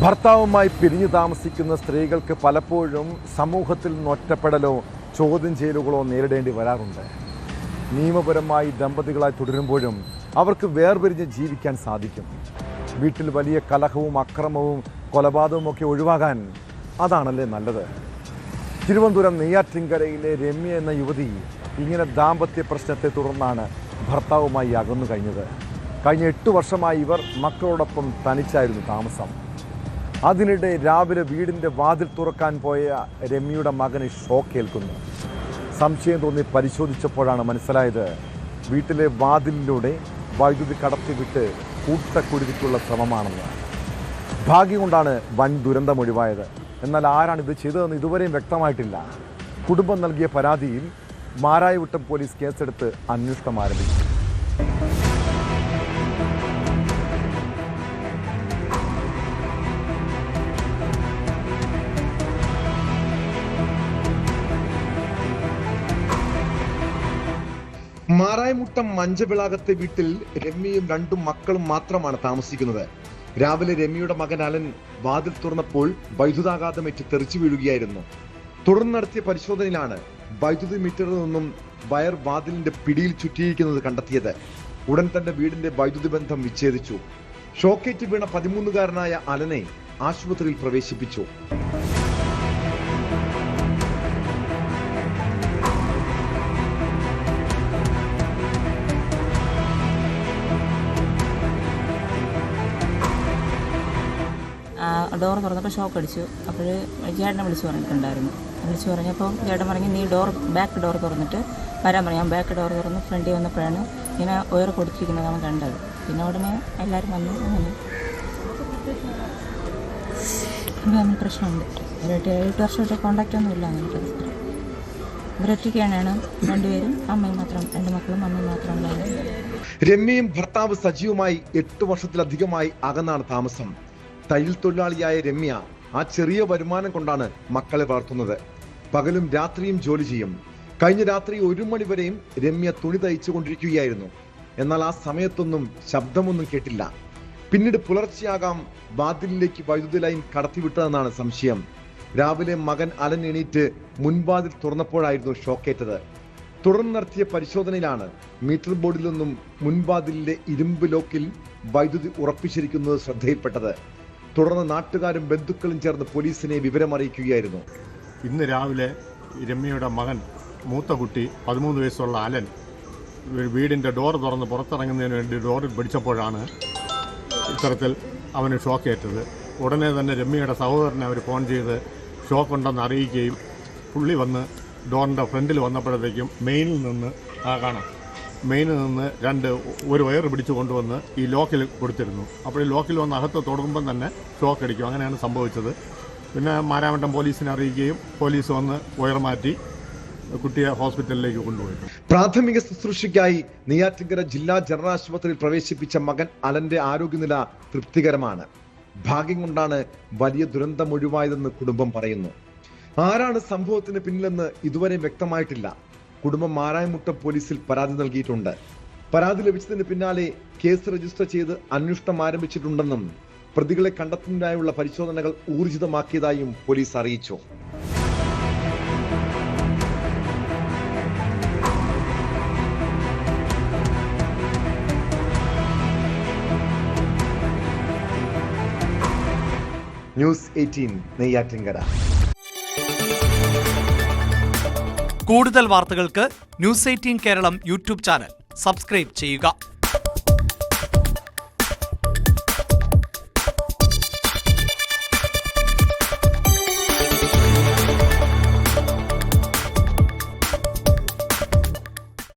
ഭർത്താവുമായി പിരിഞ്ഞു താമസിക്കുന്ന സ്ത്രീകൾക്ക് പലപ്പോഴും സമൂഹത്തിൽ നിന്ന് ഒറ്റപ്പെടലോ ചോദ്യം ചെയ്യലുകളോ നേരിടേണ്ടി വരാറുണ്ട്. നിയമപരമായി ദമ്പതികളായി തുടരുമ്പോഴും അവർക്ക് വേർപിരിഞ്ഞ് ജീവിക്കാൻ സാധിക്കും. വീട്ടിൽ വലിയ കലഹവും അക്രമവും കൊലപാതകവും ഒക്കെ ഒഴിവാകാൻ അതാണല്ലേ നല്ലത്. തിരുവനന്തപുരം നെയ്യാറ്റിൻകരയിലെ രമ്യ എന്ന യുവതി ഇങ്ങനെ ദാമ്പത്യ പ്രശ്നത്തെ തുടർന്നാണ് ഭർത്താവുമായി അകന്നു കഴിഞ്ഞത്. കഴിഞ്ഞ 8 വർഷമായി ഇവർ മക്കളോടൊപ്പം തനിച്ചായിരുന്നു താമസം. അതിനിടെ രാവിലെ വീടിൻ്റെ വാതിൽ തുറക്കാൻ പോയ രമ്യയുടെ മകന് ഷോക്കേൽക്കുന്നു. സംശയം തോന്നി പരിശോധിച്ചപ്പോഴാണ് മനസ്സിലായത് വീട്ടിലെ വാതിലിലൂടെ വൈദ്യുതി കടത്തിവിട്ട് കൂട്ടക്കുരുതിക്കുള്ള ശ്രമമാണെന്ന്. ഭാഗ്യം കൊണ്ടാണ് വൻ ദുരന്തമൊഴിവായത്. എന്നാൽ ആരാണ് ഇത് ചെയ്തതെന്ന് ഇതുവരെയും വ്യക്തമായിട്ടില്ല. കുടുംബം നൽകിയ പരാതിയിൽ മാരായവിട്ടം പോലീസ് കേസെടുത്ത് അന്വേഷണം ആരംഭിച്ചു. മാരായമുട്ടം മഞ്ചവിളാകത്തെ വീട്ടിൽ രമ്യയും 2 മക്കളും മാത്രമാണ് താമസിക്കുന്നത്. രാവിലെ രമ്യയുടെ മകൻ അലൻ വാതിൽ തുറന്നപ്പോൾ വൈദ്യുതാഘാതമേറ്റ് തെറിച്ചു വീഴുകയായിരുന്നു. തുടർന്ന് നടത്തിയ പരിശോധനയിലാണ് വൈദ്യുതി മീറ്ററിൽ നിന്നും വയർ വാതിലിന്റെ പിടിയിൽ ചുറ്റിയിരിക്കുന്നത് കണ്ടെത്തിയത്. ഉടൻ തന്നെ വീടിന്റെ വൈദ്യുതി ബന്ധം വിച്ഛേദിച്ചു. ഷോക്കേറ്റ് വീണ 13-കാരനായ അലനെ ആശുപത്രിയിൽ പ്രവേശിപ്പിച്ചു. ഡോർ തുറന്നപ്പോൾ ഷോക്ക് അടിച്ചു. അപ്പോൾ ചേട്ടനെ വിളിച്ചു പറഞ്ഞപ്പോൾ ചേട്ടൻ പറഞ്ഞു നീ ബാക്ക് ഡോർ തുറന്നിട്ട് വരാൻ പറഞ്ഞു. ഞാൻ ബാക്ക് ഡോർ തുറന്ന് ഫ്രണ്ടിൽ വന്നപ്പോഴാണ് ഇങ്ങനെ ഒയർ കൊടുത്തിരിക്കുന്നത് അവൻ കണ്ടത്. പിന്നെ ഉടനെ എല്ലാവരും വന്നു. അങ്ങനെ പ്രശ്നമുണ്ട്. 8 വർഷമായിട്ട് കോണ്ടാക്റ്റ് ഒന്നും ഇല്ല. അങ്ങനെ പരസ്പരം ഇവരൊറ്റയ്ക്കാണ്. 2 പേരും അമ്മയും മാത്രം, 2 മക്കളും അമ്മയും മാത്രം ഉണ്ടായിരുന്നു. രമ്യയും ഭർത്താവ് സജീവുമായി 8 വർഷത്തിലധികമായി അകന്നാണ് താമസം. തയ്യൽ തൊഴിലാളിയായ രമ്യ ആ ചെറിയ വരുമാനം കൊണ്ടാണ് മക്കളെ വളർത്തുന്നത്. പകലും രാത്രിയും ജോലി ചെയ്യും. കഴിഞ്ഞ രാത്രി 1 മണി വരെയും രമ്യ തുണി തയ്ച്ചു കൊണ്ടിരിക്കുകയായിരുന്നു. എന്നാൽ ആ സമയത്തൊന്നും ശബ്ദമൊന്നും കേട്ടില്ല. പിന്നീട് പുലർച്ചെയാകാം വാതിലിലേക്ക് വൈദ്യുതി ലൈൻ കടത്തിവിട്ടതെന്നാണ് സംശയം. രാവിലെ മകൻ അലൻ എണീറ്റ് മുൻവാതിൽ തുറന്നപ്പോഴായിരുന്നു ഷോക്കേറ്റത്. തുടർന്ന് നടത്തിയ പരിശോധനയിലാണ് മീറ്റർ ബോർഡിൽ നിന്നും മുൻവാതിലിലെ ഇരുമ്പ് ലോക്കിൽ വൈദ്യുതി ഉറപ്പിച്ചിരിക്കുന്നത് ശ്രദ്ധയിൽപ്പെട്ടത്. തുടർന്ന് നാട്ടുകാരും ബന്ധുക്കളും ചേർന്ന് പോലീസിനെ വിവരമറിയിക്കുകയായിരുന്നു. ഇന്ന് രാവിലെ രമ്യയുടെ മകൻ മൂത്ത കുട്ടി 13 വയസ്സുള്ള അലൻ വീടിൻ്റെ ഡോർ തുറന്ന് പുറത്തിറങ്ങുന്നതിന് വേണ്ടി ഡോറിൽ പിടിച്ചപ്പോഴാണ് ഇത്തരത്തിൽ അവന് ഷോക്കേറ്റത്. ഉടനെ തന്നെ രമ്യയുടെ സഹോദരനെ അവർ ഫോൺ ചെയ്ത് ഷോക്കുണ്ടെന്ന് അറിയിക്കുകയും പുള്ളി വന്ന് ഡോറിൻ്റെ ഫ്രണ്ടിൽ വന്നപ്പോഴത്തേക്കും മെയിനിൽ നിന്ന് ഒരു വയർ പിടിച്ചു കൊണ്ടുവന്ന് ഈ ലോക്കിൽ കൊടുത്തിരുന്നു. അപ്പോൾ ഈ ലോക്കിൽ വന്ന് അകത്ത് തുടങ്ങുമ്പം തന്നെ ഷോക്ക് അടിക്കും. അങ്ങനെയാണ് സംഭവിച്ചത്. പിന്നെ മാരാമട്ടം പോലീസിനെ അറിയിക്കുകയും പോലീസ് വന്ന് വയർ മാറ്റി കുട്ടിയെ ഹോസ്പിറ്റലിലേക്ക് കൊണ്ടുപോയി. പ്രാഥമിക ശുശ്രൂഷയ്ക്കായി നെയ്യാറ്റിൻകര ജില്ലാ ജനറൽ ആശുപത്രിയിൽ പ്രവേശിപ്പിച്ച മകൻ അലന്റെ ആരോഗ്യനില തൃപ്തികരമാണ്. ഭാഗ്യം കൊണ്ടാണ് വലിയ ദുരന്തം ഒഴിവായതെന്ന് കുടുംബം പറയുന്നു. ആരാണ് സംഭവത്തിന് പിന്നിലെന്ന് ഇതുവരെ വ്യക്തമായിട്ടില്ല. കുടുംബം മാരായമുട്ടം പോലീസിൽ പരാതി നൽകിയിട്ടുണ്ട്. പരാതി ലഭിച്ചതിന് പിന്നാലെ കേസ് രജിസ്റ്റർ ചെയ്ത് അന്വേഷണം ആരംഭിച്ചിട്ടുണ്ടെന്നും പ്രതികളെ കണ്ടെത്തുന്നതിനായുള്ള പരിശോധനകൾ ഊർജിതമാക്കിയതായും പോലീസ് അറിയിച്ചു. ന്യൂസ് 18 നെയ്യാറ്റിൻകര. കൂടുതൽ വാർത്തകൾക്ക് news 18 Keralam YouTube channel subscribe ചെയ്യുക.